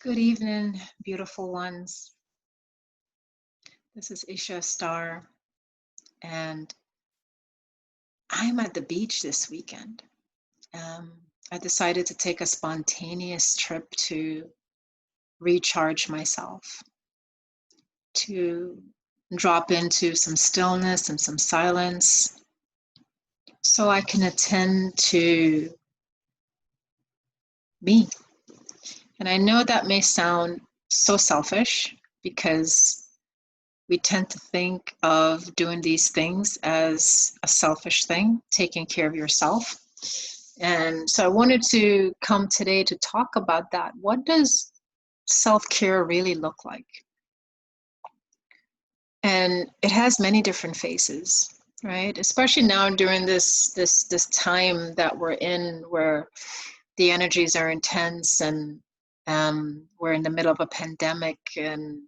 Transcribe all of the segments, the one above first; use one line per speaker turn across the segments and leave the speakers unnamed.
Good evening, beautiful ones. This is Esha Star, and I'm at the beach this weekend. I decided to take a spontaneous trip to recharge myself, to drop into some stillness and some silence so I can attend to me. And I know that may sound so selfish because we tend to think of doing these things as a selfish thing, taking care of yourself. And so I wanted to come today to talk about that. What does self-care really look like? And it has many different faces, right? Especially now during this time that we're in, where the energies are intense, and we're in the middle of a pandemic, and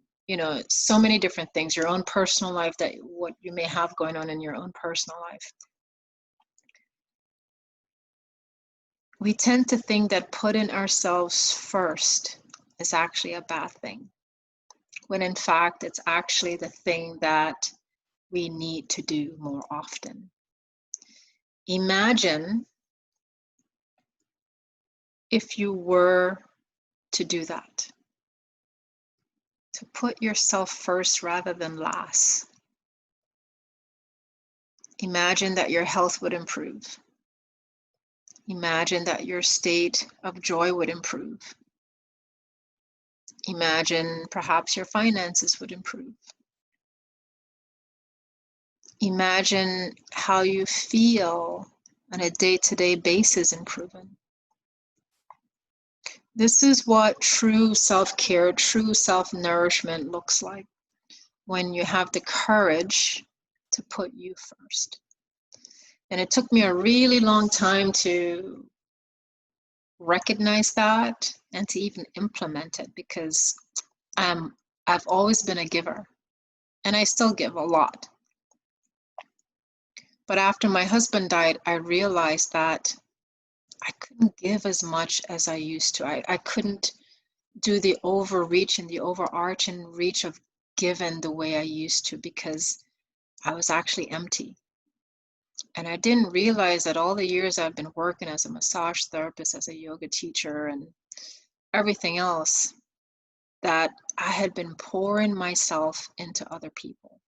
so many different things. Your own personal life, that what you may have going on in your own personal life. We tend to think that putting ourselves first is actually a bad thing, when in fact it's actually the thing that we need to do more often. Imagine if you were to do that, to put yourself first rather than last. Imagine that your health would improve. Imagine that your state of joy would improve. Imagine perhaps your finances would improve. Imagine how you feel on a day-to-day basis improving. This is what true self-care, true self-nourishment looks like, when you have the courage to put you first. And it took me a really long time to recognize that and to even implement it, because I've always been a giver, and I still give a lot. But after my husband died, I realized that I couldn't give as much as I used to. I couldn't do the overreach and the overarching reach of giving the way I used to, because I was actually empty. And I didn't realize that all the years I've been working as a massage therapist, as a yoga teacher, and everything else, that I had been pouring myself into other people,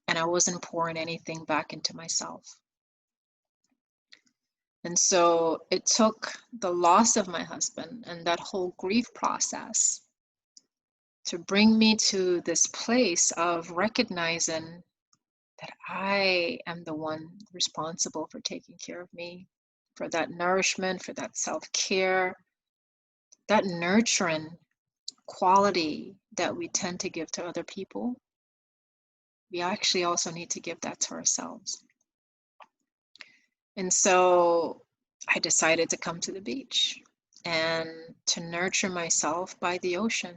and I wasn't pouring anything back into myself. And so it took the loss of my husband and that whole grief process to bring me to this place of recognizing that I am the one responsible for taking care of me, for that nourishment, for that self-care, that nurturing quality that we tend to give to other people. We actually also need to give that to ourselves. And so I decided to come to the beach and to nurture myself by the ocean.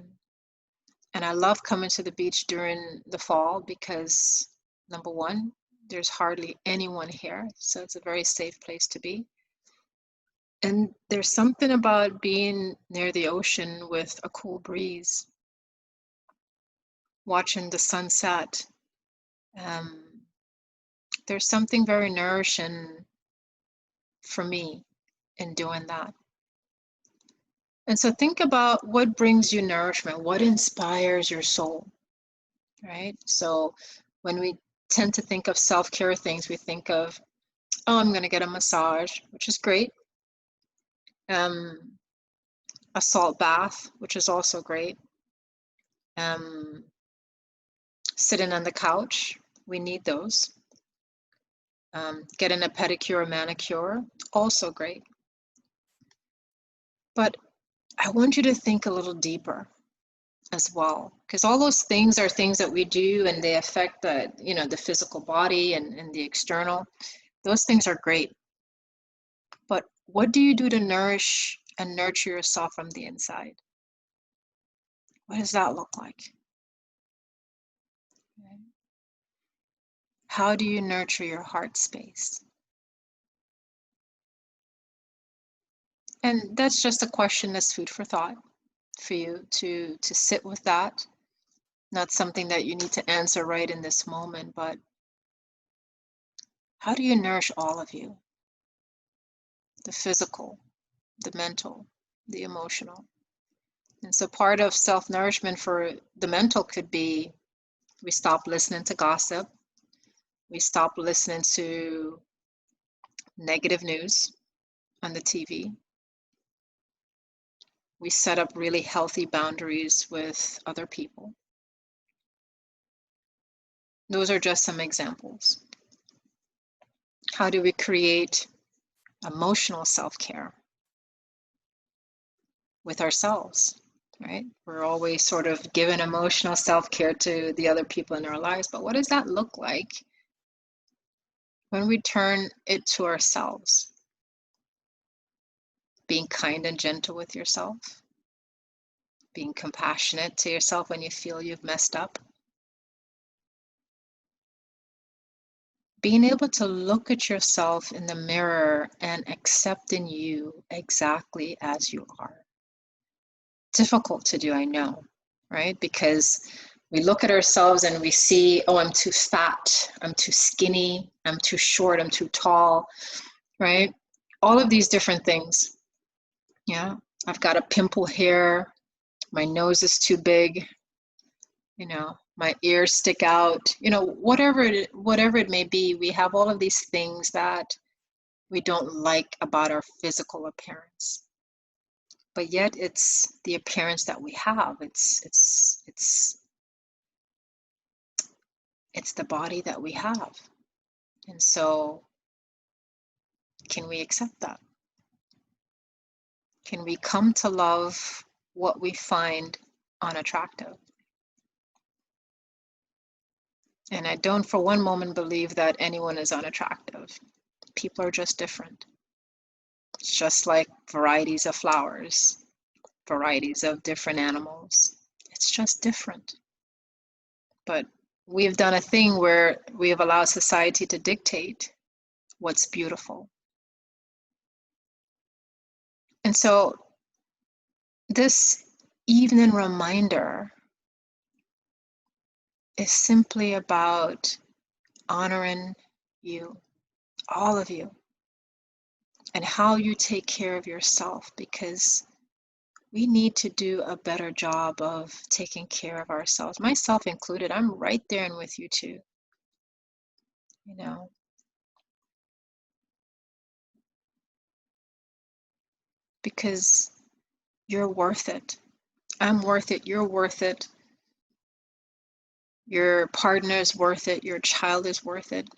And I love coming to the beach during the fall because, number one, there's hardly anyone here, so it's a very safe place to be. And there's something about being near the ocean with a cool breeze, watching the sunset. There's something very nourishing for me in doing that. And so think about what brings you nourishment, what inspires your soul, right? So when we tend to think of self-care things, we think of, oh, I'm going to get a massage, which is great. A salt bath, which is also great. Sitting on the couch, we need those. Getting a pedicure or manicure, also great. But I want you to think a little deeper as well, because all those things are things that we do, and they affect the physical body and the external. Those things are great. But what do you do to nourish and nurture yourself from the inside? What does that look like? How do you nurture your heart space? And that's just a question that's food for thought. for you to sit with that. Not something that you need to answer right in this moment, but how do you nourish all of you? The physical, the mental, the emotional. And so part of self-nourishment for the mental could be we stop listening to gossip. We stop listening to negative news on the TV. We set up really healthy boundaries with other people. Those are just some examples. How do we create emotional self-care with ourselves, right? We're always sort of giving emotional self-care to the other people in our lives, but what does that look like when we turn it to ourselves? Being kind and gentle with yourself, being compassionate to yourself when you feel you've messed up, being able to look at yourself in the mirror and accepting you exactly as you are. Difficult to do, I know, right? Because we look at ourselves and we see, oh, I'm too fat, I'm too skinny, I'm too short, I'm too tall, right? All of these different things. Yeah, I've got a pimple here, my nose is too big, you know, my ears stick out, you know, whatever it may be, we have all of these things that we don't like about our physical appearance. But yet it's the appearance that we have. It's the body that we have. And so can we accept that? Can we come to love what we find unattractive? And I don't for one moment believe that anyone is unattractive. People are just different. It's just like varieties of flowers, varieties of different animals. It's just different. But we've done a thing where we have allowed society to dictate what's beautiful. And so this evening reminder is simply about honoring you, all of you, and how you take care of yourself, because we need to do a better job of taking care of ourselves, myself included. I'm right there and with you too, you know. Because you're worth it. I'm worth it. You're worth it. Your partner is worth it. Your child is worth it.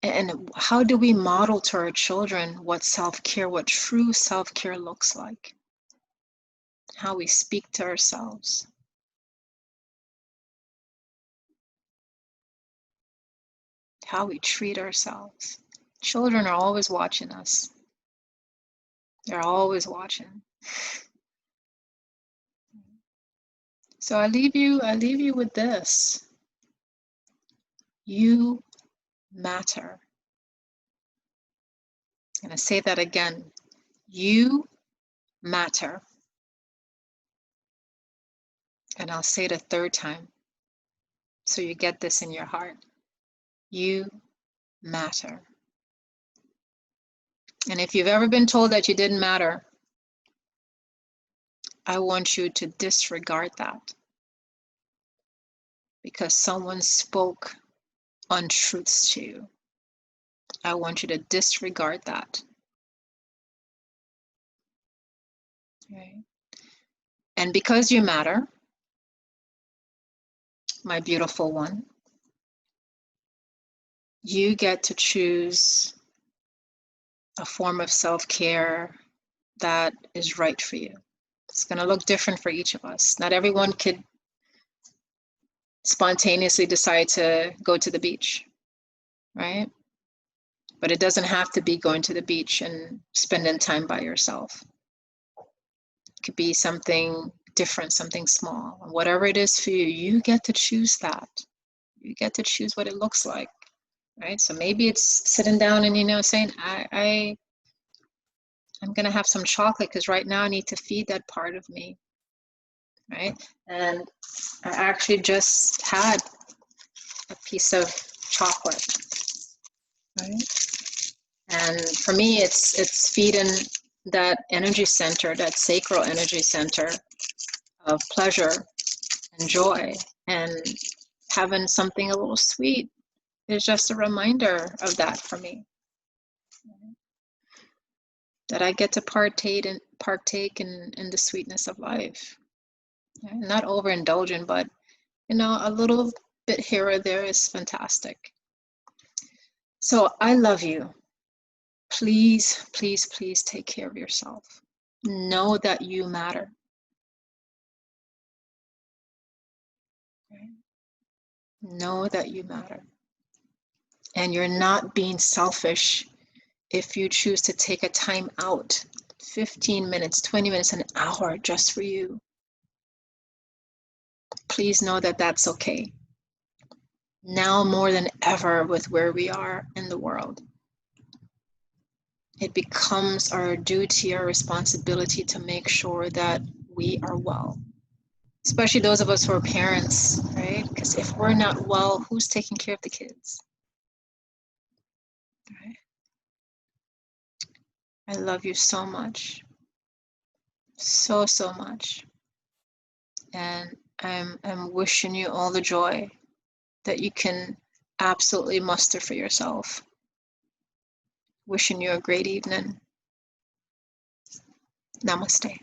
And how do we model to our children what self-care, what true self-care looks like? How we speak to ourselves. How we treat ourselves. Children are always watching us. They're always watching. So I leave you with this. You matter. I'm going to say that again. You matter. And I'll say it a third time so you get this in your heart. You matter. And if you've ever been told that you didn't matter, I want you to disregard that, because someone spoke untruths to you. I want you to disregard that. Okay? And because you matter, my beautiful one, you get to choose a form of self-care that is right for you. It's going to look different for each of us. Not everyone could spontaneously decide to go to the beach, right? But it doesn't have to be going to the beach and spending time by yourself. It could be something different, something small. Whatever it is for you, you get to choose that. You get to choose what it looks like, right? So maybe it's sitting down and, you know, saying, I'm going to have some chocolate because right now I need to feed that part of me, right? And I actually just had a piece of chocolate, right? And for me, it's feeding that energy center, that sacral energy center of pleasure and joy, and having something a little sweet is just a reminder of that for me. That I get to partake in the sweetness of life. Not overindulgent, but a little bit here or there is fantastic. So I love you. Please, please, please take care of yourself. Know that you matter. Know that you matter. And you're not being selfish if you choose to take a time out, 15 minutes, 20 minutes, an hour just for you. Please know that that's okay. Now more than ever with where we are in the world. It becomes our duty, our responsibility to make sure that we are well. Especially those of us who are parents, right? Because if we're not well, who's taking care of the kids? Right? I love you so much. So, so much. And I'm wishing you all the joy that you can absolutely muster for yourself. Wishing you a great evening. Namaste.